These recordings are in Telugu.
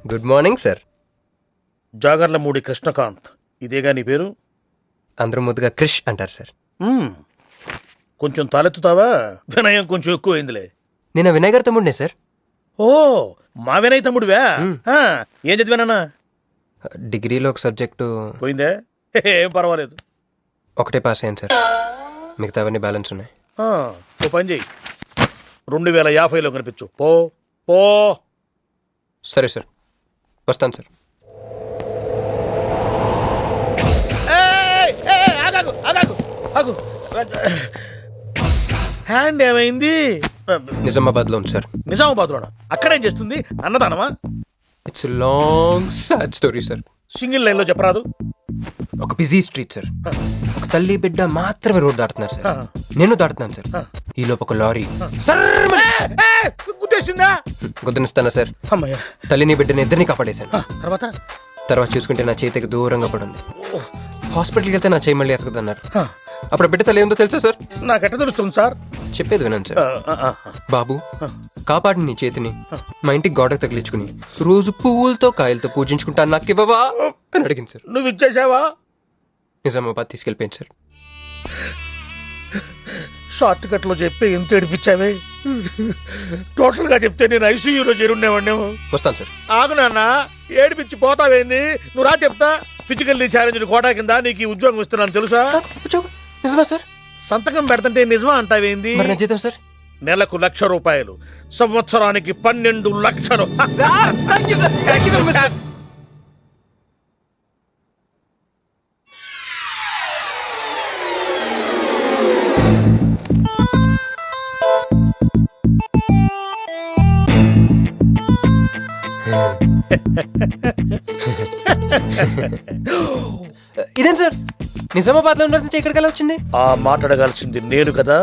Good morning sir. Jagarlamudi Krishnakanth, ఇదేగా నీ పేరు? అందరూ ముద్దుగా క్రిష్ అంటారు సార్. కొంచెం తలెత్తుతావా? వినయం కొంచెం ఎక్కువైందిలే. నేను వినయ్ గారి తమ్ముడినే సార్. ఓ, మా వినయ్ తమ్ముడివా? ఏం చదివానన్నా? డిగ్రీలో ఒక సబ్జెక్టు పోయిందే, ఏం పర్వాలేదు. ఒకటే పాస్ అయ్యాను సార్, మిగతావన్నీ బ్యాలెన్స్ ఉన్నాయి. ఓ పని చెయ్యి, 2050లో కనిపించు. పో పో. సరే సార్, వస్తాను సార్. హ్యాండ్ ఏమైంది? నిజామాబాద్ లో ఉంది సార్. నిజామాబాద్ లోనా? అక్కడేం చేస్తుంది? అన్నదానమా? It's long sad story sir. Single line లో చెప్పరాదు? ఒక బిజీ స్ట్రీట్ సార్, ఒక తల్లి బిడ్డ మాత్రమే రోడ్ దాటుతున్నారు సార్. నేను దాటుతున్నాను సార్. ఈ లోపు ఒక లారీ గుద్దేసిందా? గుద్దనిస్తానా సార్. అమ్మయ్య, తల్లిని బిడ్డని ఇద్దరిని కాపాడేశాను. తర్వాత చూసుకుంటే నా చేతికి దూరంగా పడింది. హాస్పిటల్కి వెళ్తే నా చేయి మళ్ళీ ఎతకదన్నారు. అప్పుడు బిడ్డ తల్లి ఏందో తెలుసా సార్? నాకెట్ట తెలుస్తుంది సార్? చెప్పేది వినండి సార్. బాబు, కాపాడి నీ చేతిని మా ఇంటికి గోడకు తగిలించుకుని రోజు పువ్వులతో కాయలతో పూజించుకుంటాను, నాకు ఇవ్వవా అని అడిగింది సార్. నువ్వు ఇచ్చేసావా? నిజామాబాద్ తీసుకెళ్ళిపోయింది సార్. షార్ట్ కట్ లో చెప్పి ఎంత ఏడిపించావే. టోటల్ గా చెప్తే నేను ఐసీయూలో చేరుండేవాడిని. వస్తాను సార్. ఆగు నాన్న, ఏడిపించి పోతావేంది? నువ్వు రా చెప్తా. ఫిజికల్లీ ఛాలెంజ్ కోటా కింద నీకు ఈ ఉద్యోగం ఇస్తున్నాను తెలుసా? నిజమా సార్? సంతకం పెడతంటే నిజమా అంటావేంది? మరి నా జీతం సార్? నెలకు ₹1,00,000, సంవత్సరానికి 12 లక్షలు. ఇదేం సార్, నిజామాబాద్ లో ఉండాల్సి ఇక్కడికి ఎలా వచ్చింది? ఆ మాట్లాడగాల్సింది నేను కదా.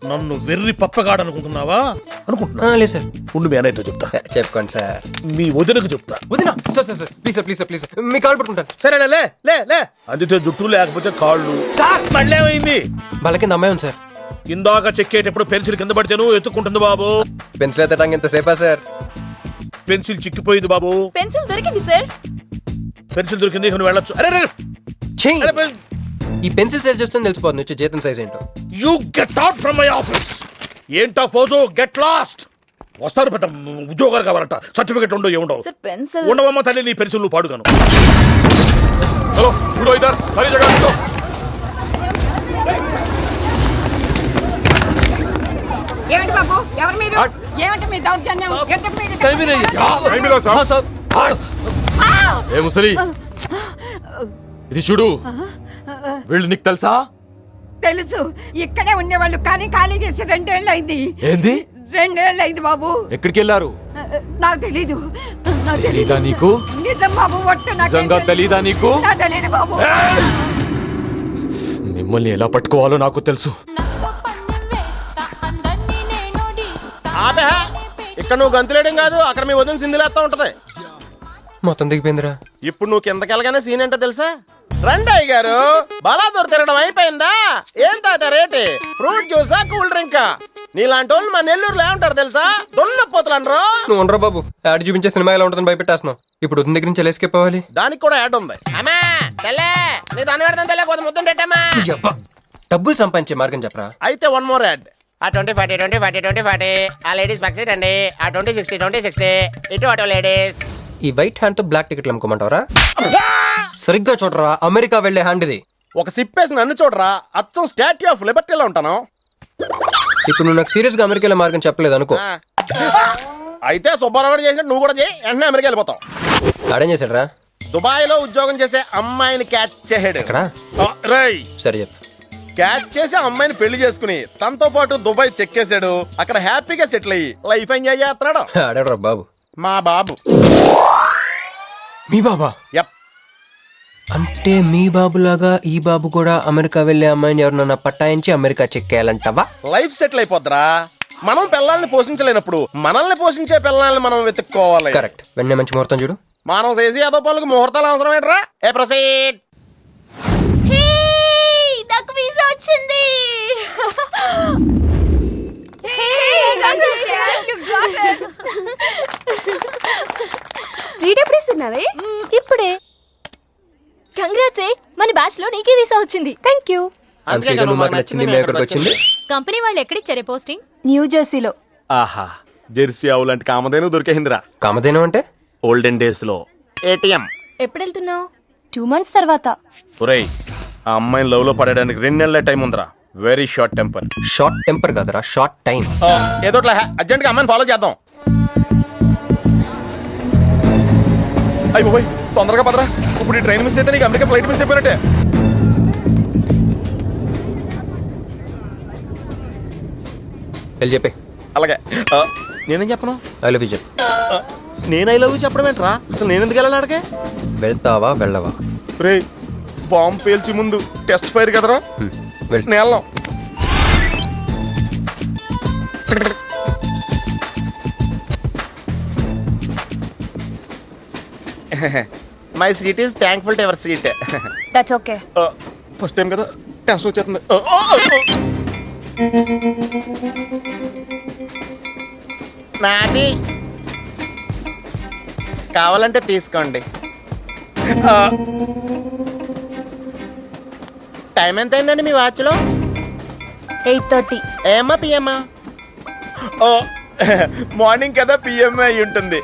నన్ను వెర్రి పప్పగాడు అనుకుంటున్నావా? అనుకుంటున్నా. లేదు సార్. ఉండు, మీ అన్నయ్యతో చెప్తా. చెప్పుకోండి సార్. మీ వదినకు చెప్తా. వదినా? Sir sir sir, please sir, please sir, please sir, మీ కాళ్ళు పట్టుకుంటాను. సరే లే లే లే. అందితే జుట్టు లేకపోతే కాళ్ళు. సార్ మళ్ళీ ఏమైంది? వాళ్ళ కింద అమ్మాయి ఉంది సార్. ఇందాక చెక్కేటప్పుడు పెన్సిల్ కింద పడితేను ఎత్తుకుంటుంది బాబు. పెన్సిల్ ఎత్తడానికి ఎంతసేపా సార్? పెన్సిల్ చిక్కిపోయింది బాబు. పెన్సిల్ దొరికింది సార్. పెన్సిల్ దొరికింది, నువ్వు వెళ్ళొచ్చు. అరే ఈ పెన్సిల్ సైజ్ చూస్తే తెలిసిపోతుంది వచ్చే జీతం సైజ్ ఏంటో. You get out from my office. ఏంటా ఫోజు? Get lost. వస్తారు పెద్ద ఉద్యోగాలు కావాలంట, సర్టిఫికెట్ ఉండవు ఏముండవు. ఉండవమ్మ తల్లి, నీ పెన్సిల్ నువ్వు పాడుగాను. హలో ఇప్పుడు ఇద్దరు సరి జగ. ఏమండి బాబు, ఎవరు మీరు? ఏమంటే మీ దౌర్జన్యం? ఏ ముసలి, ఇది చూడు. వీళ్ళు నీకు తెలుసా? తెలుసు. ఇక్కడే ఉండేవాళ్ళు, కానీ ఖాళీ చేసి 2 ఏళ్ళు అయింది. ఏంది? 2 ఏళ్ళు అయింది బాబు. ఎక్కడికి వెళ్ళారు? నాకు తెలీదు. తెలీదా నీకు? నిజం బాబు, ఒట్టు. నిజంగా తెలీదా నీకు? తెలీదు బాబు. మిమ్మల్ని ఎలా పట్టుకోవాలో నాకు తెలుసు. ఇక్కడ నువ్వు గంతులేయడం కాదు, అక్కడ మీ వదిన సింధులేస్తా ఉంటది. మొత్తం దిగిపోయిందిరా. ఇప్పుడు నువ్వు కిందకెళ్ళగానే సీన్ ఏంటో తెలుసా? రండయ్య గారు, బలాదూర్ తిరగడం అయిపోయిందా? ఏం తాత రేటు? ఫ్రూట్ జ్యూసా, కూల్ డ్రింకా? నీలాంటి వాళ్ళు మా నెల్లూరులో ఏమంటారు తెలుసా? దొన్నపోతులు అనరు. నువ్వు ఉండరా బాబు, యాడ్ చూపించే సినిమా ఎలా ఉంటుందని భయపెట్టేస్తున్నావు. ఇప్పుడు వదిన దగ్గర నుంచి ఎలా ఎస్కేప్ అవ్వాలి? దానికి కూడా యాడ్ ఉంది. అమ్మా తెల్లే, నీ దాన్ని పెడతాను తెల్లే, కొంత ముద్దుంటేటమ్మా. డబ్బులు సంపాదించే మార్గం చెప్పరా. అయితే 1 more యాడ్. ఆ 20-40 20-40 20-40 ఆ లేడీస్ బ్యాక్ సైడ్ అండి. ఆ 20-60 20-60 ఇటు ఆటో లేడీస్. ఈ వైట్ హ్యాండ్ తో బ్లాక్ టికెట్లు అమ్ముకోమంటావరా? సరిగ్గా చూడరా, అమెరికా వెళ్లే హ్యాండ్ ఇది. ఒక సిప్పేసి నన్ను చూడరా, అచ్చం స్టాట్యూ ఆఫ్ లిబర్టీలో ఉంటాను. ఇప్పుడు నువ్వు నాకు సీరియస్ గా అమెరికా వెళ్ళే మార్గం చెప్పలేదు అనుకో. అయితే సుబ్బారావు చేసినట్టు నువ్వు కూడా చేయి, వెంటనే అమెరికా వెళ్ళిపోతావు. ఆడేం చేశాడరా? దుబాయ్ లో ఉద్యోగం చేసే అమ్మాయిని క్యాచ్ చేసాడు. సరే చెప్పు. క్యాచ్ చేసి అమ్మాయిని పెళ్లి చేసుకుని తనతో పాటు దుబాయ్ చెక్కేశాడు. అక్కడ హ్యాపీగా సెటిల్ అయ్యి లైఫ్ ఎంజాయ్ చేస్తున్నాడు. ఆడాడు బాబు. మా బాబు. మీ బాబా? యప్. అంటే మీ బాబులాగా ఈ బాబు కూడా అమెరికా వెళ్లే అమ్మాయిని ఎవరినన్నా పట్టాయించి అమెరికా చెక్కేయాలంటవా? లైఫ్ సెటిల్ అయిపోద్దిరా. మనం పిల్లల్ని పోషించలేనప్పుడు మనల్ని పోషించే పిల్లల్ని మనం వెతుక్కోవాలి. కరెక్ట్. వెంటనే మంచి ముహూర్తం చూడు. మానవ చేసి ఏదో పనులకు ముహూర్తాలు అవసరం ఏంట్రా? ఏ ప్రొసీడ్. నాకు వీసా వచ్చింది. చేసుకున్నావే? ఇప్పుడే. కంగ్రాట్స్, మన బ్యాచ్ లో నీకే వీసా వచ్చింది. Thank you. అందుకే నువ్వు మాకు నచ్చింది, మేము ఎక్కడికి వచ్చింది. కంపెనీ వాళ్ళు ఎక్కడిచ్చారే పోస్టింగ్? న్యూ జెర్సీలో. ఆహా, జెర్సీ ఆవు లాంటి కామధేను దొరికేసిందిరా. కామధేను అంటే? ఓల్డెన్ డేస్ లో ఏటీఎం. ఎప్పుడు వెళ్తున్నావు? 2 months తర్వాత. ఒరేయ్, ఆ అమ్మాయిని లవ్ లో పడడానికి 2 నెలల టైం ఉందిరా. Very short temper. Short temper కదరా, షార్ట్ టైం. ఏదో అర్జెంట్ గా అమ్మాయిని ఫాలో చేద్దాం. అయిపోయి తొందరగా పదరా. ఇప్పుడు ఈ ట్రైన్ మిస్ అయితే నీకు అమెరికా ఫ్లైట్ మిస్ అయిపోయినట్టే. వెళ్ళి చెప్పే. అలాగే. నేనేం చెప్పను? ఐ లవ్ యూ చెప్పు. నేను ఐ లవ్ యూ చెప్పడం ఏంట్రా? అసలు నేను ఎందుకు వెళ్ళాలి అడిగే? వెళ్తావా వెళ్ళవా? రే, బాంబు పేల్చి ముందు టెస్ట్ ఫైర్ కదరా. నేలం my seat is thankful to ever seat. That's okay. First time కదా, టెన్షన్ వచ్చేస్తుంది. నాది కావాలంటే తీసుకోండి. టైం ఎంత అయిందండి మీ వాచ్ లో? 8:30. ఏమా పిఎమ్మా? ఓ, మార్నింగ్ కదా, పిఎంఏ అయి ఉంటుంది.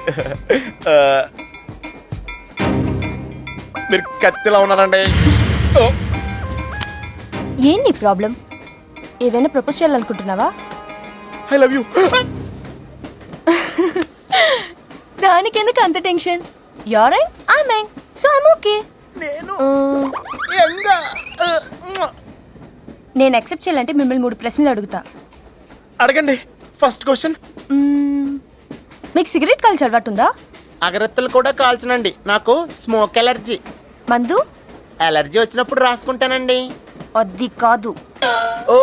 మీరు కత్తిలా ఉన్నారండి. ఏంటి ప్రాబ్లం? ఏదైనా ప్రపోజ్ చేయాలనుకుంటున్నావా? I love you. దానికి ఎందుకు అంత tension? You're young, I'm young, so I'm okay. నేను యాక్సెప్ట్ చేయాలంటే మిమ్మల్ని 3 ప్రశ్నలు అడుగుతా. అడగండి. First question. మీకు సిగరెట్ కాల్చి అలవాటు ఉందా? అగరత్తులు కూడా కాల్చనండి, నాకు స్మోక్ ఎలర్జీ. మందు? ఎలర్జీ వచ్చినప్పుడు రాసుకుంటానండి. అది కాదు. ఓ,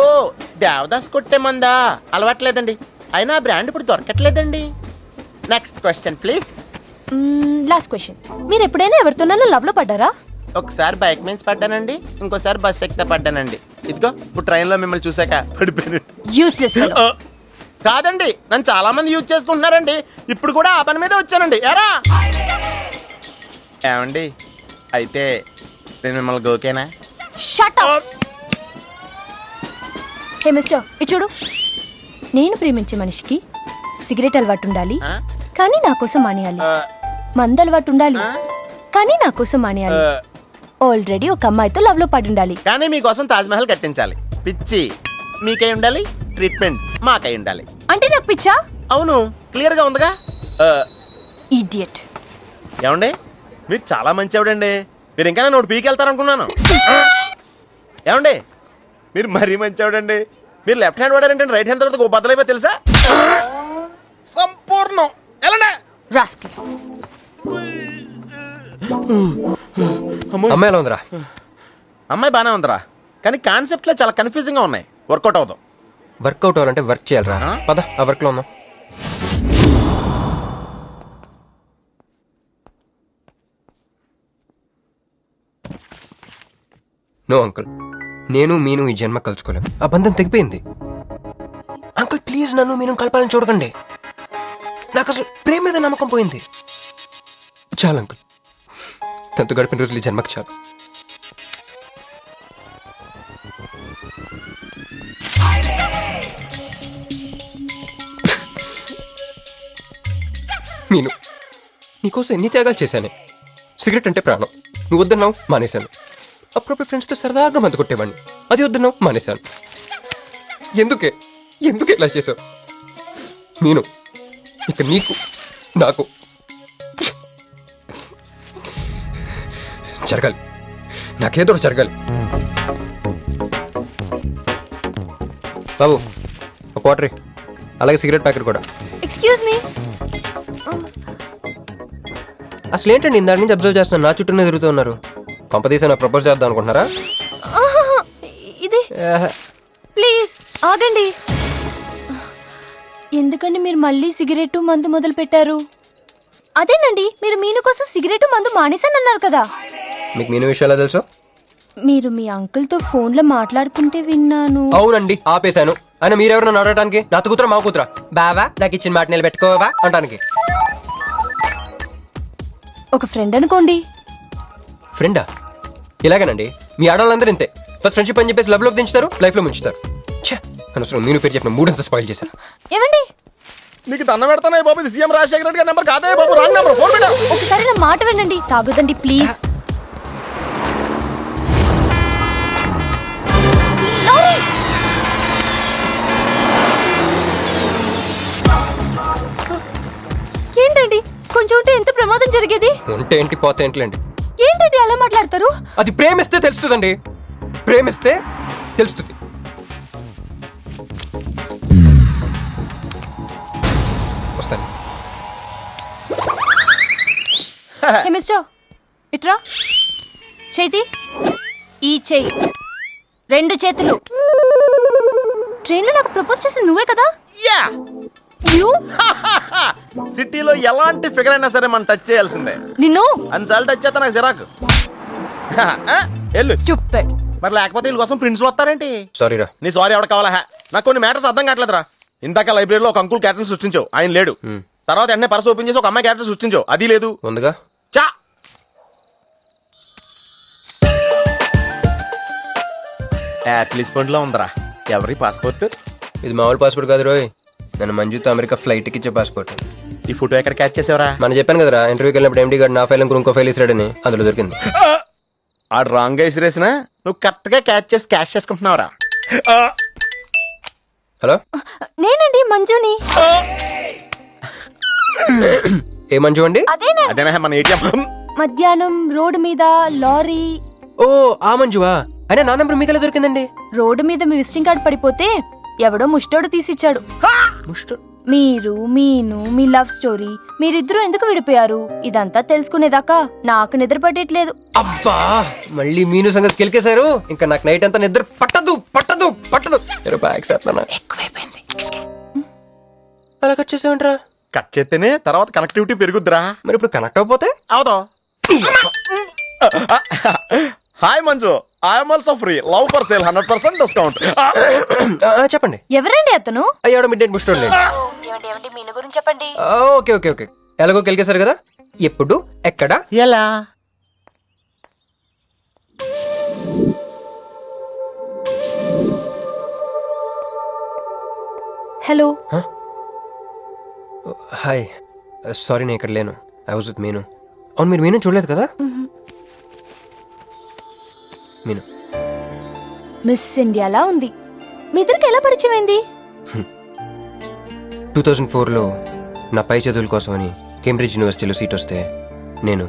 దేవదాస్ కొట్టే మందా? అలవాట్లేదండి, అయినా బ్రాండ్ ఇప్పుడు దొరకట్లేదండి. Next question please. Last question. మీరు ఎప్పుడైనా ఎవరితోనైనా లవ్ లో పడ్డారా? ఒకసారి బైక్ మీద పడ్డానండి, ఇంకోసారి బస్ ఎక్కితే పడ్డానండి. ఇదిగో ఇప్పుడు ట్రైన్ లో మిమ్మల్ని చూసాక పడిపోయాను. యూస్లెస్. కాదండి, నన్ను చాలా మంది యూజ్ చేసుకుంటున్నారండి. ఇప్పుడు కూడా ఆ పని మీద వచ్చానండి. ఎరా ఏమండి, అయితే నేను మిమ్మల్ని ఓకేనా? Shut up. హే మిస్టర్, ఇది చూడు. నేను ప్రేమించే మనిషికి సిగరెట్ అలవాటు ఉండాలి, కానీ నా కోసం మానేయాలి. మందు అలవాటు ఉండాలి, కానీ నా కోసం మానేయాలి. ఆల్రెడీ ఒక అమ్మాయితో లవ్ లో పడి ఉండాలి, కానీ మీకోసం తాజ్ మహల్ కట్టించాలి. పిచ్చి మీకై ఉండాలి, ట్రీట్మెంట్ మాకై ఉండాలి. అంటే నాకు పిచ్చా? అవును, క్లియర్ గా ఉందిగా. ఇడియట్. ఏమండి, మీరు చాలా మంచి ఆవిడండి. మీరు ఇంకా నన్ను పీకి వెళ్తారనుకున్నాను. ఏమండి, మీరు మరీ మంచి ఆవిడండి. మీరు లెఫ్ట్ హ్యాండ్ వాడారంటే రైట్ హ్యాండ్ తర్వాత బద్దలైపోయి తెలుసా? సంపూర్ణం. ఎలానే రాస్కెల్. అమ్మాయి ఎలా ఉందిరా? అమ్మాయి బానే ఉందిరా, కానీ కాన్సెప్ట్ లో చాలా కన్ఫ్యూజింగ్ గా ఉన్నాయి. వర్కౌట్ అవుతాం. వర్కౌట్ అవ్వాలంటే వర్క్ చేయాలరా. పద, ఆ వర్క్ లో ఉన్నాం. నో అంకుల్, నేను మీను ఈ జన్మ కలుసుకోలేం. ఆ బంధం తెగిపోయింది. అంకుల్ ప్లీజ్, నన్ను మీను కలపాలని చూడకండి. నాకు అసలు ప్రేమ మీద నమ్మకం పోయింది. చాలు అంకుల్, తనతో గడిపిన రోజులు ఈ జన్మకు చాలు. మీను, నీకోసం ఎన్ని త్యాగాలు చేశానే. సిగరెట్ అంటే ప్రాణం, నువ్వు వద్దన్నావు, మానేశాను. అప్పుడప్పుడు ఫ్రెండ్స్తో సరదాగా మందు కొట్టేవాడిని, అది వద్దన్నావు, మానేశాను. ఎందుకే ఇలా చేసావు? మీను, ఇక నీకు నాకు జరగాలి, నాకేదో జరగాలి. బాబు, ఒక వాటర్, అలాగే సిగరెట్ ప్యాకెట్ కూడా. Excuse me. అసలు ఏంటండి, ఇందాక నుంచి అబ్జర్వ్ చేస్తాను, నా చుట్టూనే తిరుగుతూ ఉన్నారు. కొంపదీసి నా ప్రపోజ్ చేద్దాం అనుకుంటున్నారా? ఇది ప్లీజ్ ఆగండి. ఎందుకండి మీరు మళ్ళీ సిగరెట్ మందు మొదలు పెట్టారు? అదేనండి, మీరు మీను కోసం సిగరెట్ మందు మానేశానన్నారు కదా. మీకు మీను విషయాలు తెలుసు? మీరు మీ అంకుల్ తో ఫోన్ లో మాట్లాడుతుంటే విన్నాను. అవునండి, ఆపేశాను. అయినా మీరెవరన్నా అడగటానికి? నా కూతురా మా కూతురా? బావా నాకు ఇచ్చిన మాట నిలబెట్టుకోవా అంటానికి. ఒక ఫ్రెండ్ అనుకోండి. ఫ్రెండా? ఇలాగేనండి, మీ ఆడవాళ్ళందరూ ఇంతే. ఫస్ట్ ఫ్రెండ్షిప్ అని చెప్పేసి లవ్ లో దించుతారు, లైఫ్ లో ముంచుతారు. ఛే, అనవసరం నేను పేరు చెప్పిన మూడంతా స్పాయిల్ చేశాను. ఏమండి, నీకు దండం పెడతానే బాబు, ఇది సీఎం రాజశేఖర రెడ్డి గారి నెంబర్ కాదే బాబు, రాంగ్ నెంబర్. ఫోన్ పెట్టా. ఒకసారి నా మాట వినండి. తాగొద్దండి ప్లీజ్. ఏంటండి, కొంచెం ఉంటే ఎంత ప్రమాదం జరిగేది. ఉంటే ఏంటి, పోతే ఏంటిలేండి. ఏంటండి అలా మాట్లాడతారు? అది ప్రేమిస్తే తెలుస్తుందండి, ప్రేమిస్తే తెలుస్తుంది. వస్తాను. హే మిస్టర్, ఇట్రా. చేతి, ఈ చెయ్యి, 2 చేతులు. ట్రైన్ లో నాకు ప్రపోజ్ చేసింది నువ్వే కదా? యా. యూ సిటీలో ఎలాంటి ఫిగర్ అయినా సరే మనం టచ్ చేయాల్సిందే. నిన్ను అన్నిసార్లు టచ్ చేస్తా నాకు చిరాకు. వెళ్ళు. స్టూపిడ్. మరి లేకపోతే వీళ్ళ కోసం ప్రిన్సిపల్ వస్తారేంటి? సారీ రా. నీ సారీ ఎవడ కావాలా? నాకు కొన్ని మ్యాటర్స్ అర్థం కావట్లేదురా. ఇందాక లైబ్రరీలో ఒక అంకుల్ క్యారెక్టర్ సృష్టించావు, ఆయన లేడు. తర్వాత ఎన్నే పర్స్ ఓపెన్ చేసి ఒక అమ్మాయి క్యారెక్టర్ సృష్టించావు, అది లేదు. ముందుగా చా. లో ఉందరా. ఎవరి పాస్పోర్ట్? ఇది మామూలు పాస్పోర్ట్ కాదు రోయ్, నన్ను మంజుతో అమెరికా ఫ్లైట్ కి ఇచ్చే పాస్పోర్ట్. ఈ ఫోటో ఎక్కడ క్యాచ్ చేసావరా? మనం చెప్పాను కదరా, ఇంటర్వ్యూకి వెళ్ళినప్పుడు ఎండి గారు నా ఫైల్ ఇంకో ఫైల్ ఇస్తాడని, అందులో దొరికింది. ఆడు రాంగ్ గా ఇసిరేసినా నువ్వు కరెక్ట్ గా క్యాచ్ చేసుకుంటున్నావురా. హలో, నేనండి మంజుని. ఏ మంజు అండి? అదేనా మన ఏటీఎం. మధ్యాహ్నం రోడ్డు మీద లారీ. ఓ ఆ మంజువా? అయినా నా నెంబర్ మీకెలా దొరికిందండి? రోడ్డు మీద మీ విజిటింగ్ కార్డ్ పడిపోతే ఎవడో ముష్టోడు తీసిచ్చాడు. మీరు, మీను, మీ లవ్ స్టోరీ, మీరిద్దరూ ఎందుకు విడిపోయారు, ఇదంతా తెలుసుకునేదాకా నాకు నిద్ర పట్టేట్లేదు. అబ్బా, మళ్ళీ మీను సంగతి కెలికేశారు. ఇంకా నాకు నైట్ అంతా నిద్ర పట్టదు పట్టదు పట్టదు. ఎక్కువైపోయింది. అలా కట్ చేసామంటరా? కట్ చేస్తేనే తర్వాత కనెక్టివిటీ పెరుగుద్దిరా. మరి ఇప్పుడు కనెక్ట్ అయిపోతే అవుదా? Hi Manju, I'm also free. Love for sale 100% discount. చెప్పండి. ఎవరండి అతను? అయ్యాడు మిడ్ నైట్ ముస్టోడ్ లేండి. మీను గురించి చెప్పండి. ఓకే ఓకే ఓకే, ఎలాగో కెలికేశారు కదా, ఎప్పుడు ఎక్కడ ఎలా? హలో. హాయ్, సారీ నేను ఇక్కడ లేను. ఐ వాజ్ విత్ మీను. అవును, మీరు మీను చూడలేదు కదా? మీను మిస్ ఇండియాలా ఉంది. మీ ఇద్దరికి ఎలా పరిచయం అయింది? 2004లో నా పై చదువుల కోసమని కేంబ్రిడ్జ్ యూనివర్సిటీలో సీట్ వస్తే నేను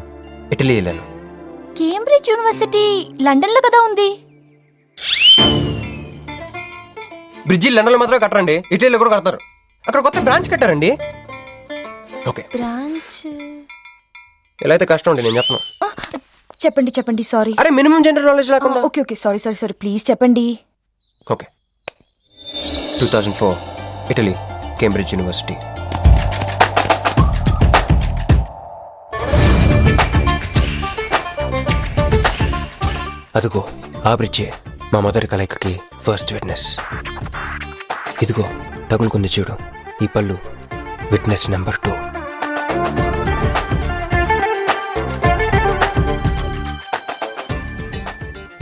ఇటలీ వెళ్ళాను. కేంబ్రిడ్జ్ యూనివర్సిటీ లండన్ లో కదా ఉంది. బ్రిడ్జి లండన్ లో మాత్రమే కట్టరండి, ఇటలీలో కూడా కడతారు. అక్కడ కొత్త బ్రాంచ్ కట్టారండి. ఓకే, బ్రాంచ్ ఎలా అయితే కష్టం అండి, నేను చెప్పను. చెప్పండి చెప్పండి. సారీ. అరే మినిమం జనరల్ నాలెడ్జ్ లేకుండా. Okay okay, sorry sorry sorry, please చెప్పండి. Okay, 2004 Italy, Cambridge university. అదిగో ఆ బ్రిడ్జే మా మొదటి కలయికకి ఫస్ట్ విట్నెస్. ఇదిగో తగులుకుంది చూడు ఈ పళ్ళు, విట్నెస్ నెంబర్ 2.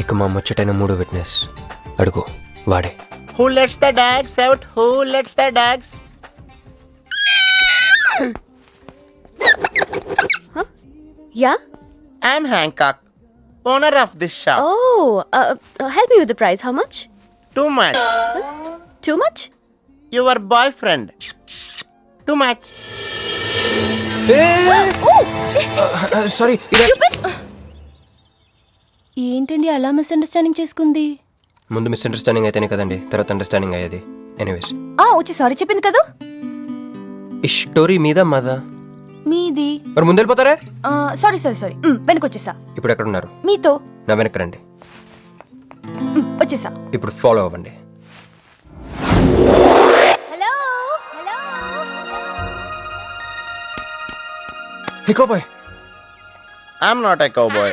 ఇక మా ముచ్చటైన 3 విట్నెస్, అడుగు వాడే. Who lets the dogs out? Who lets the dogs? Yeah. I'm Hancock, owner of this shop. Oh, help me with the price. How much? Too much. Too much? Your boyfriend. Too much. Sorry. ఏంటండి అలా మిస్అండర్స్టాండింగ్ చేసుకుంది? ముందు మిస్అండర్స్టాండింగ్ అయితేనే కదండి తర్వాత అండర్స్టాండింగ్ అయ్యేది. ఎనీవేస్, వచ్చి సారీ చెప్పింది కదా. ఈ స్టోరీ మీద మాదా? మీది. మరి ముందు వెళ్ళిపోతారా? సారీ సారీ సారీ, వెనకొచ్చేసా. ఇప్పుడు ఎక్కడ ఉన్నారు? మీతో. నా వెనక్కి రండి. వచ్చేసా. ఇప్పుడు ఫాలో అవ్వండి. Hello hello. Hey cowboy. I'm not a cowboy.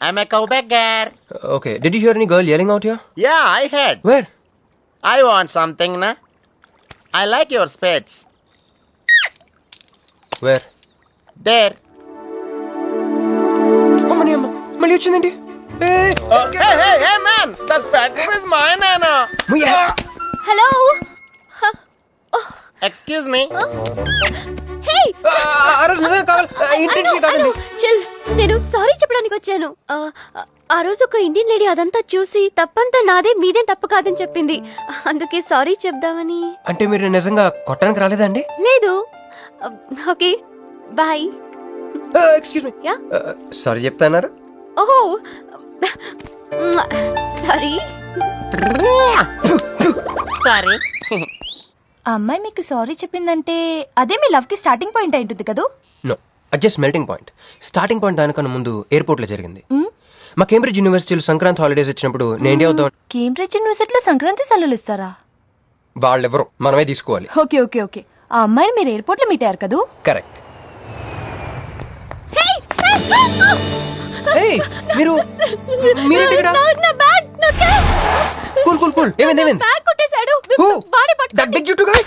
I'm a cowbagger. Okay, did you hear any girl yelling out here? Yeah, I heard. Where? I want something, na? I like your spades. Where? There. వచ్చిందండి Hey, man! The spectacles is mine, Anna. Hello Excuse me. Hey chill, నేను సారీ చెప్పడానికి వచ్చాను. ఆ రోజు ఒక ఇండియన్ లేడీ అదంతా చూసి తప్పంతా నాదే, మీదేం తప్పు కాదని చెప్పింది. అందుకే సారీ చెప్దామని. అంటే మీరు నిజంగా కొట్టడానికి రాలేదా అండి? లేదు. Okay bye. Excuse me. Yeah sorry చెప్తాన్నారు. ఓహో సారీ. Sorry. ఆ అమ్మాయి మీకు సారీ చెప్పిందంటే అదే మీ లవ్ కి స్టార్టింగ్ పాయింట్ అయి ఉంటుంది కదా? నో, అది just melting point. Starting point దానికన్నా ముందు ఎయిర్పోర్ట్ లో జరిగింది. మా కేంబ్రిడ్జ్ యూనివర్సిటీలో సంక్రాంతి హాలిడేస్ ఇచ్చినప్పుడు నేను ఇండియా వద్దాం. కేంబ్రిడ్జ్ యూనివర్సిటీలో సంక్రాంతి సెలవులు ఇస్తారా? వాళ్ళెవరో మనమే తీసుకోవాలి. Okay okay okay. ఆ అమ్మాయిని మీరు ఎయిర్పోర్ట్ లో మీట్ అయ్యారు కదా? కరెక్ట్. మీరు మీరేంటి ఇక్కడ? Cool cool cool. ఏమైంది ఏమైంది? బ్యాగ్ కొట్టేశాడు. Who? వాడే That పట్టుకోండి. big juttu guy?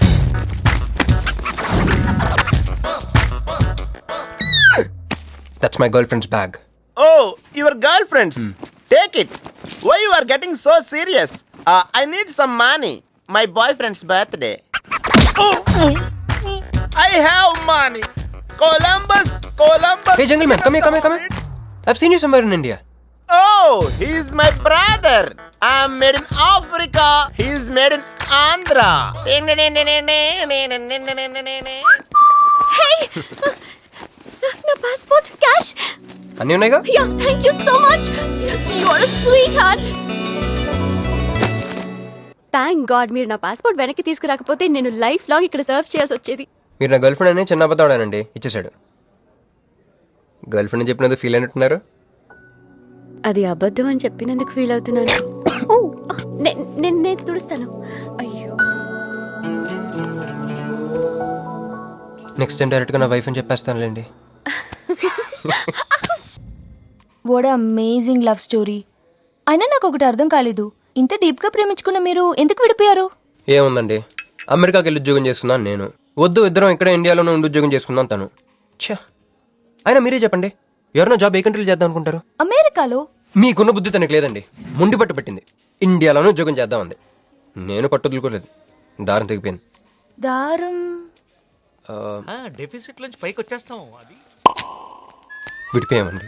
That's my girlfriend's bag. Oh, your girlfriends. Take it. Why you are getting so serious? I need some money. My boyfriend's birthday. I have money. Columbus. Hey gentleman, come here. I've seen you somewhere in India. Oh, he's my brother. I'm made in Africa. He's made in Andhra. Hey! నా పాస్పోర్ట్, క్యాష్. అన్నీ ఉన్నాయిగా? Yeah, thank you so much. You are a sweetheart. Thank god మీరు నా పాస్పోర్ట్ వెనక్కి తీసుకురాకపోతే నేను లైఫ్ లాంగ్ ఇక్కడ సర్వ్ చేయాల్సి వచ్చేది. మీరు నా గర్ల్ ఫ్రెండ్ అని చిన్న అబద్ధాడానండి, ఇచ్చేసాడు. గర్ల్ ఫ్రెండ్ చెప్పినందుకు ఫీల్ అయినట్టున్నారు. అది అబద్ధం అని చెప్పినందుకు ఫీల్ అవుతున్నాను. ఓ నేను తుడుస్తాను. అయ్యో, నెక్స్ట్ టైం డైరెక్ట్ గా నా వైఫ్ అని చెప్పేస్తానులేండి. What amazing love story. అయినా నాకు ఒకటి అర్థం కాలేదు, ఇంత డీప్ గా ప్రేమించుకున్న మీరు ఎందుకు విడిపోయారు? ఏముందండి, అమెరికాకి వెళ్ళి ఉద్యోగం చేస్తున్నాను నేను. వద్దు, ఇద్దరం ఇక్కడ ఇండియాలోనే ఉండి ఉద్యోగం చేసుకుందాం తను. ఛా, అయినా మీరే చెప్పండి, ఎవరైనా జాబ్ ఏ కంట్రీలో చేద్దాం అనుకుంటారు? అమెరికాలో. మీకున్న బుద్ధి తనకి లేదండి. ముండి పట్టు పెట్టింది, ఇండియాలోనే ఉద్యోగం చేద్దామంది. నేను పట్టుదలుకోలేదు, దారం తెగిపోయింది. దారం డెఫిసిట్ నుంచి పైకి వచ్చేస్తాం. అది విడిపోయామండి.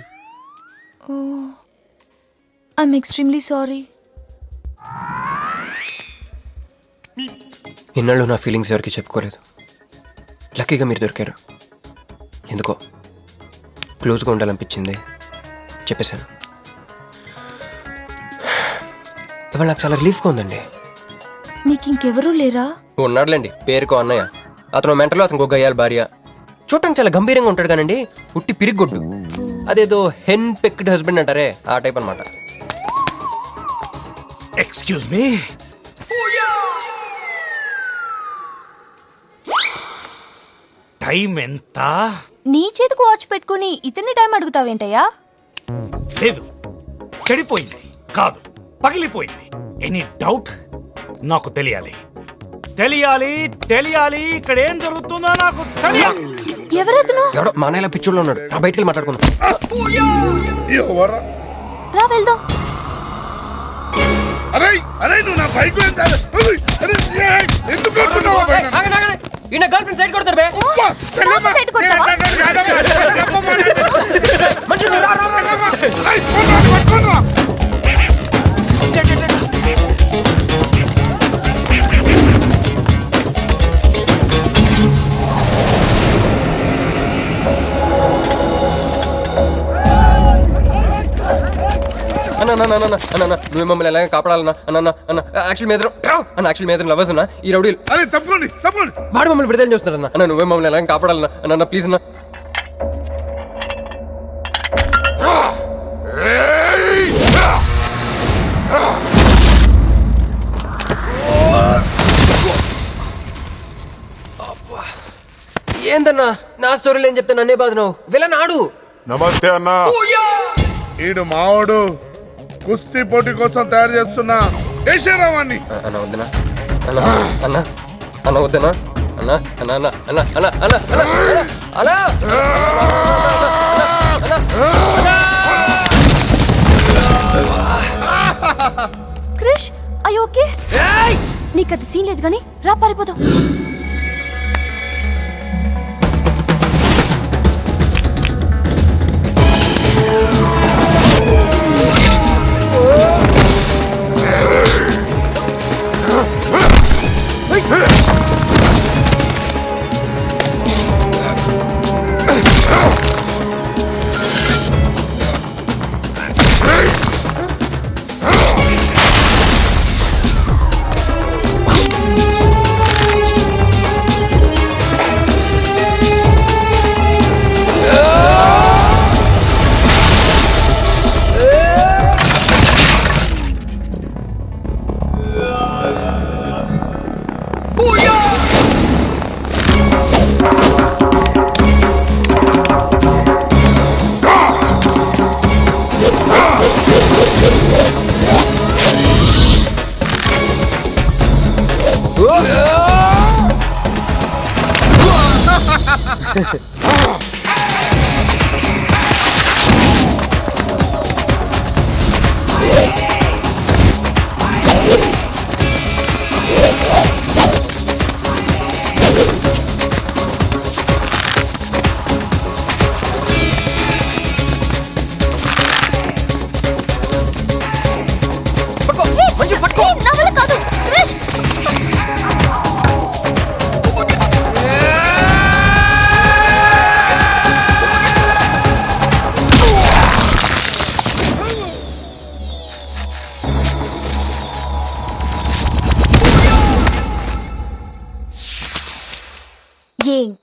I'm extremely sorry. ఇన్నాళ్ళు నా ఫీలింగ్స్ ఎవరికి చెప్పుకోలేదు. లక్కీగా మీరు దొరికారు. ఎందుకో క్లోజ్గా ఉండాలనిపించింది, చెప్పేశాను. ఇవాళ నాకు చాలా రిలీఫ్గా ఉందండి. మీకు ఇంకెవరూ లేరా? ఉన్నాడులేండి, పేరుకో అన్నయ్య. అతను మెంటలో, అతనికి ఒక గయ్యాల భార్య. చూడటానికి చాలా గంభీరంగా ఉంటాడు కానండి, ఉట్టి పిరిగొడ్డు. అదేదో హెన్ పెక్డ్ హస్బెండ్ అంటారే, ఆ టైప్ అనమాట. Excuse me. టైం ఎంత? నీ చేతికి వాచ్ పెట్టుకుని ఇతన్ని టైం అడుగుతావేంటయ్యా? లేదు, చెడిపోయింది కాదు, పగిలిపోయింది. Any doubt? నాకు తెలియాలి. ఇక్కడ ఏం జరుగుతుందో నాకు తెలియాలి. ఎవరతను? ఎవడో మానేలా పిచ్చోళ్ళు ఉన్నాడు, నా బయటికి మాట్లాడుకుందాం. రా వెళ్దాం. అరే నువ్వు నా బైక్ ఎందుకు ఈయన గర్ల్ ఫ్రెండ్ సైడ్ కొడతారు బే. నాకు సైడ్ కొడతావా? మనుషులు రా, రా, రా, రా. అన్న నువ్వు మమ్మల్ని ఎలాగ కాపాడాలన్నా అన్న యాక్చువల్ మీద లవర్స్ అన్న ఈ రౌడీలు. అరే తప్పండి వాడు మమ్మల్ని విడుదల చేస్తున్నాడు అన్న నువ్వే మమ్మల్ని ఎలాగ కాపాడాలన్నా అన్న ప్లీజ్ అన్న. ఏందన్నా నా స్టోరీలు ఏం చెప్తే నన్నే బాధనావు? విలన్ ఆడు. నమస్తే అన్నా. ఈడు మావాడు కుస్తీ పోటీ కోసం తయారు చేస్తున్నా దేశరావాన్ని. అన్న వద్దనా అన్న వద్దనా అన్న అన్న అన్న అన్న అన్న అన్న అన్న అన్న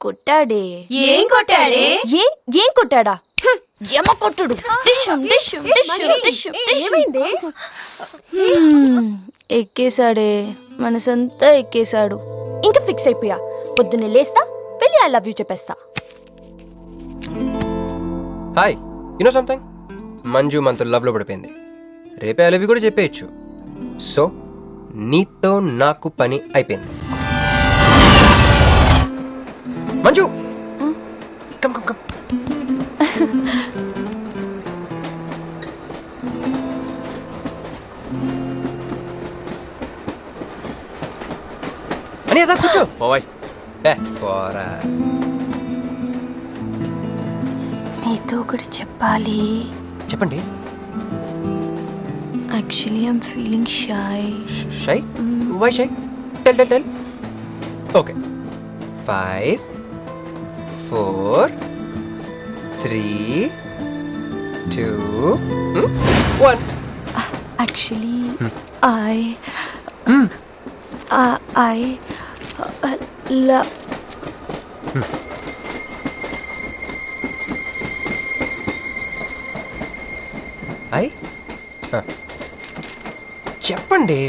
కొట్టాడే. ఏం కొట్టాడే? ఏం కొట్టాడా? ఏమో కొట్టుడు. ఎక్కేశాడే, మనసంతా ఎక్కేశాడు. ఇంకా ఫిక్స్ అయిపోయా, పొద్దున్నే లేస్తా, వెళ్ళి ఐ లవ్ యూ చెప్పేస్తా. హాయ్, యూనో సంథింగ్, మంజు మనతో లవ్ లో పడిపోయింది. రేపే ఐ లవ్ యూ కూడా చెప్పేయచ్చు. సో నీతో నాకు పని అయిపోయింది. Manju, come come come. అని అదా కూర్చో. పోవాయ్. పోరా. మీతో ఒకటి చెప్పాలి. చెప్పండి. Actually I'm feeling shy. Shy? Why shy? Tell tell tell. Okay. 5 4 3 2 1. Actually, I love. చెప్పండి.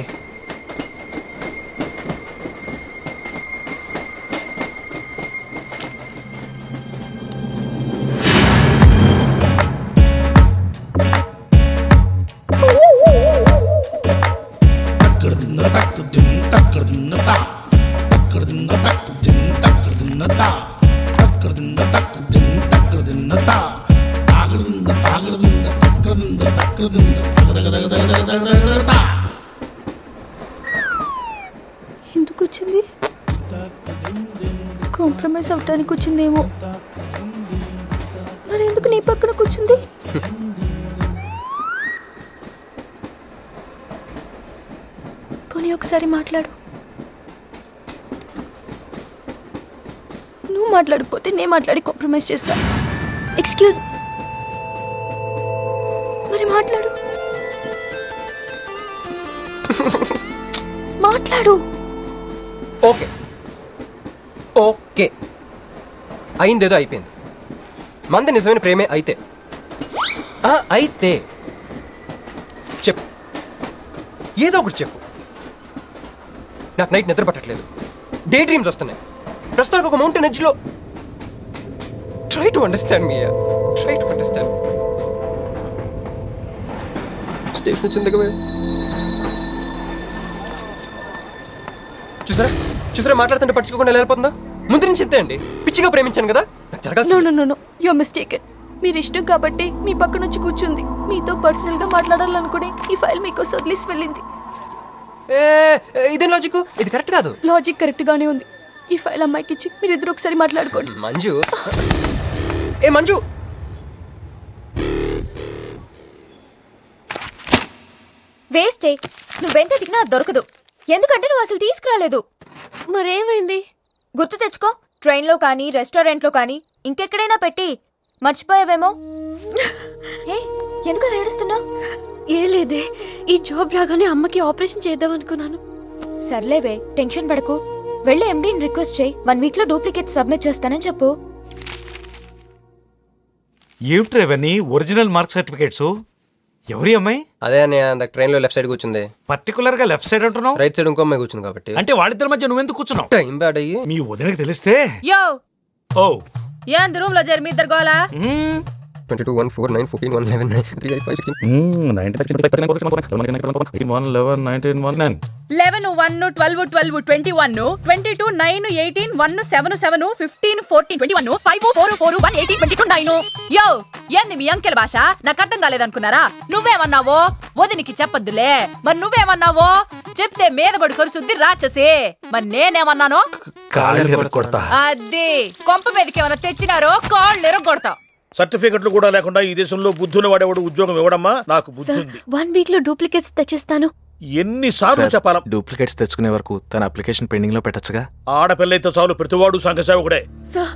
ఎందుకు వచ్చింది? కాంప్రమైజ్ అవటానికి వచ్చిందేమో. మరి ఎందుకు నీ పక్కన కూర్చుంది? పోనీ ఒకసారి మాట్లాడు. నువ్వు మాట్లాడకపోతే నేను మాట్లాడి కాంప్రమైజ్ చేస్తా. ఎక్స్క్యూజ్, మరి మాట్లాడు. మాట్లాడు. ఓకే ఓకే, అయిందేదో అయిపోయింది. మంది నిజమైన ప్రేమే అయితే అయితే చెప్పు, ఏదో ఒకటి చెప్పు. నాకు నైట్ నిద్ర పట్టట్లేదు, డే డ్రీమ్స్ వస్తున్నాయి. ప్రస్తుతానికి ఒక మౌంటైన్ ఎడ్జ్ లో. Try to understand me, try to understand. Station వచ్చింది కదా. చూసారా చూసారా, మాట్లాడుతుంటే పట్టించుకోకుండా వెళ్ళిపోతుందా? ముందు నుంచి ఇంతే అండి. పిచ్చిగా ప్రేమించాను కదా, నాకు జరగాల్సింది. No you are mistaken. మీరు ఇష్టం కాబట్టి మీ పక్కన వచ్చి కూర్చుంది. మీతో పర్సనల్ గా మాట్లాడాలనుకుని ఈ ఫైల్ మీకోసం వదిలేసి వెళ్ళింది. ఇదేం లాజిక్? ఇది కరెక్ట్ కాదు. లాజిక్ కరెక్ట్ గానే ఉంది. ఈ ఫైల్ అమ్మాయికి ఇచ్చి మీరిద్దరు ఒకసారి మాట్లాడుకోండి. మంజు, మంజు, వేస్టే. నువ్వెంత తిన్నా దొరకదు. ఎందుకంటే నువ్వు అసలు తీసుకురాలేదు. మరేమైంది? గుర్తు తెచ్చుకో. ట్రైన్లో కానీ రెస్టారెంట్లో కానీ ఇంకెక్కడైనా పెట్టి మర్చిపోయావేమో. ఎందుకు ఏడుస్తున్నావు? ఏ లేదే, ఈ జాబ్ రాగానే అమ్మకి ఆపరేషన్ చేద్దాం అనుకున్నాను. సర్లేవే, టెన్షన్ పడకు. వెళ్ళి ఎండీని రిక్వెస్ట్ చేయి. 1 వీక్ లో డూప్లికేట్ సబ్మిట్ చేస్తానని చెప్పు. ఏమిట్రా ఇవన్నీ? Original mark certificates? ఎవరి అమ్మాయి? అదే అన్నయ్య, ట్రైన్ లో లెఫ్ట్ సైడ్ కూర్చుంది. పర్టికులర్ గా లెఫ్ట్ సైడ్ అంటున్నావు? రైట్ సైడ్ ఇంకో అమ్మాయి కూర్చుంది కాబట్టి. అంటే వాళ్ళిద్దరి మధ్య నువ్వెందుకు కూర్చున్నావు? టైం బ్యాడ్ అయ్యి. మీ వదినకి తెలిస్తే. యో ఓ ఏంది రూమ్ లో జరి మీ ఇద్దరు గోలా? 22 1 4 9 14 1 11 9 3 8 5 16 11 1 12 12 21 22 9 18 1 7 7 15 14 21 5 4 4 1 18 22 9. యో ఏంది మీ అంకెల భాష? నాకు అర్థం కాలేదనుకున్నారా? నువ్వేమన్నావో వదినికి చెప్పొద్దులే. మరి నువ్వేమన్నావో చెప్తే మీద పడి కరుసుద్ది రాక్షసి. మరి నేనేమన్నాను? అది కొంప మీదకి ఏమన్నా తెచ్చినారో కాళ్ళు ఎరగొడతా. సర్టిఫికెట్లు కూడా లేకుండా ఈ దేశంలో బుద్ధుని వాడేవాడు ఉద్యోగం ఇవ్వడమ్మా? నాకు బుద్ధి ఉంది. 1 వీక్ లో డూప్లికేట్స్ తెచ్చిస్తాను. ఎన్నిసార్లు చెప్పాలా? డూప్లికేట్స్ తెచ్చుకునే వరకు తన అప్లికేషన్ పెండింగ్ లో పెట్టచ్చుగా. ఆడపిల్లైతే చాలు, ప్రతివాడు సంఘ సేవకుడే. Sir,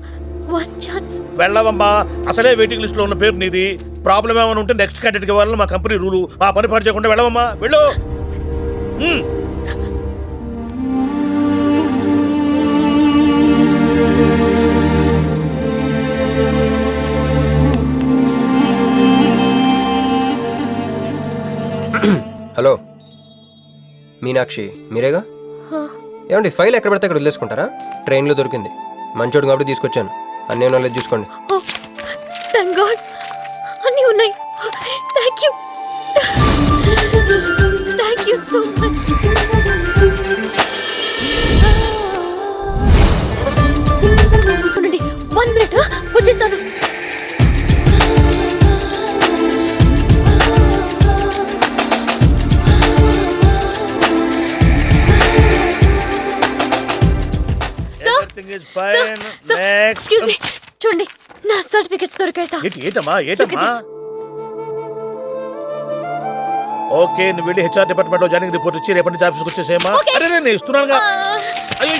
1 chance. వెళ్ళవమ్మా, అసలే వెయిటింగ్ లిస్ట్ లో ఉన్న పేరు నీది. ప్రాబ్లం ఏమైనా ఉంటే నెక్స్ట్ క్యాండిడేట్ కి వెళ్ళాలని మా కంపెనీ రూలు. ఆ పని పాటు చేయకుండా వెళ్ళవమ్మా, వెళ్ళు. మీనాక్షి మీరేగా? ఏమండి ఫైల్ ఎక్కడ పడితే అక్కడ వదిలేసుకుంటారా? ట్రైన్లో దొరికింది, మంచోడు కాబట్టి తీసుకొచ్చాను. అన్నీ నాలెడ్జ్ చూసుకోండి. థాంక్ గాడ్ అన్నీ ఉన్నాయి. Thank you so much. ఉండండి, 1 minute వచ్చేస్తాను. Everything is fine. Next. Excuse me, చూడండి నా సర్టిఫికెట్స్ దొరికాయి సార్. ఏటమ్మా ఓకే, నువ్వు వెళ్ళి హెచ్ఆర్ డిపార్ట్మెంట్ లో జాయినింగ్ రిపోర్ట్ ఇచ్చి రేపటి నుంచి ఆఫీస్కి వచ్చేసేమా. అరే నేను ఇస్తున్నానుగా.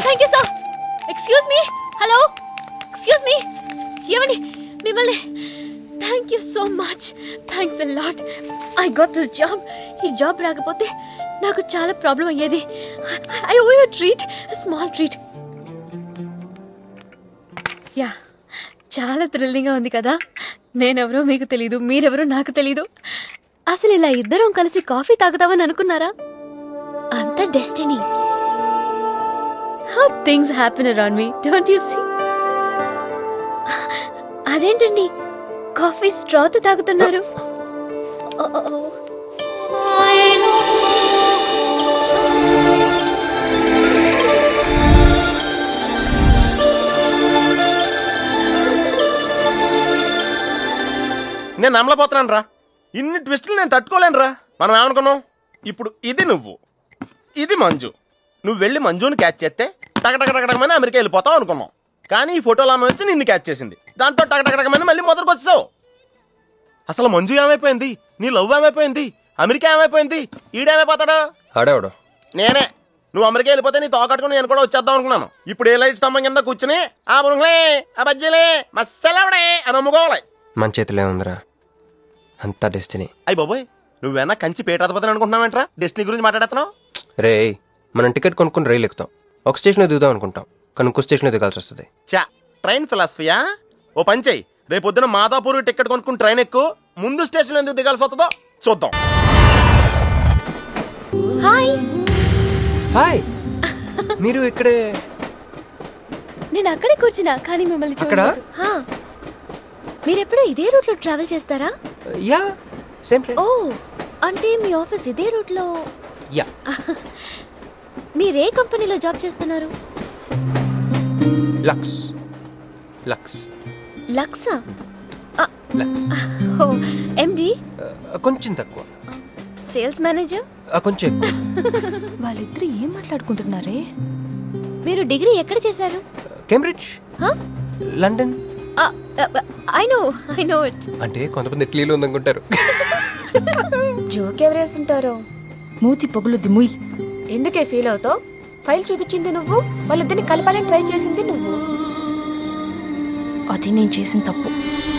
Thank you sir. Excuse me, hello, excuse me, ఏమండి మిమ్మల్ని. Thank you so much, thanks a lot. I got this job. ఈ జాబ్ రాకపోతే నాకు చాలా ప్రాబ్లం అయ్యేది. I oh you treat, small treat. Yeah, చాలా థ్రిల్లింగ్ గా ఉంది కదా. నేనెవరో మీకు తెలీదు, మీరెవరో నాకు తెలీదు. అసలు ఇలా ఇద్దరం కలిసి కాఫీ తాగుతామని అనుకున్నారా? అంత destiny. How things happen around me, don't you see? అదేంటండి కాఫీ స్ట్రాతో తాగుతున్నారు? నేను నమ్మలేకపోతున్నాను రా, ఇన్ని ట్విస్టులు నేను తట్టుకోలేను రా. మనం ఏమనుకున్నాం, ఇప్పుడు ఇది నువ్వు, ఇది మంజు. నువ్వు వెళ్ళి మంజుని క్యాచ్ చేస్తే టకటకటకమని అమెరికా వెళ్ళిపోతావు అనుకున్నాం. కానీ ఈ ఫోటోలు ఆమె వచ్చి నిన్ను క్యాచ్ చేసింది, దాంతో టకటకటకమని మళ్ళీ మొదటికి వచ్చావు. అసలు మంజు ఏమైపోయింది, నీ లవ్ ఏమైపోయింది, అమెరికా ఏమైపోయింది, ఈడేమైపోతాడు? ఆడేవాడు నేనే. నువ్వు అమెరికా వెళ్ళిపోతే నీ తోకట్టుకుని నేను కూడా వచ్చేద్దాం అనుకున్నాను. ఇప్పుడు ఏ లైట్ స్తంభం కింద కూర్చుని ఆ బురుంగ్లే ఆ బజ్జీలే మస్సలవడే అని అమ్ముకోవాలి. మన చేతిలో ఉందిరా అంతా డెస్టినీ. అయ్యి బాబోయ్, నువ్వేనా కంచి పేటాధిపతి అనుకుంటున్నావేంట్రా? డెస్టినీ గురించి మాట్లాడుతున్నావు? రే, మనం టికెట్ కొనుక్కుని రైలు ఎక్కుతాం, ఒక స్టేషన్లో దిగుదాం అనుకుంటాం, కానీ ఇంకో స్టేషన్లో దిగాల్సి వస్తుంది. చా, ట్రైన్ ఫిలాసఫియా? ఓ పని చెయ్యి, రేపు పొద్దున మాదాపూర్ టికెట్ కొనుక్కుని ట్రైన్ ఎక్కు, ముందు స్టేషన్ ఎందుకు దిగాల్సి వస్తుందో చూద్దాం. హాయ్. హాయ్, మీరు ఇక్కడే? నేను అక్కడే కూర్చున్నా, కానీ మిమ్మల్ని చూడలేదు. మీరెప్పుడు ఇదే రూట్ లో ట్రావెల్ చేస్తారా? Yeah, same train. ఓ, అంటే మీ ఆఫీస్ ఇదే రూట్ లో? యా. మీరే కంపెనీలో జాబ్ చేస్తున్నారు? లక్స్. లక్స్. లక్సా? లక్స్. ఓ, ఎండి? కొంచెం తక్కువ. Sales manager? కొంచెం ఎక్కువ. వాళ్ళిద్దరు ఏం మాట్లాడుకుంటున్నారే? మీరు డిగ్రీ ఎక్కడ చేశారు? Cambridge, London. I know it. అంటే కొంతమంది ఇటలీలో ఉందనుకుంటారు. జోక్ ఎవరేస్తుంటారో. మూతి పొగులుద్ది ముయ్. ఎందుకే ఫీల్ అవుతావు? ఫైల్ చూపించింది నువ్వు, వాళ్ళిద్దరిని కలపాలని ట్రై చేసింది నువ్వు. అది నేను చేసిన తప్పు.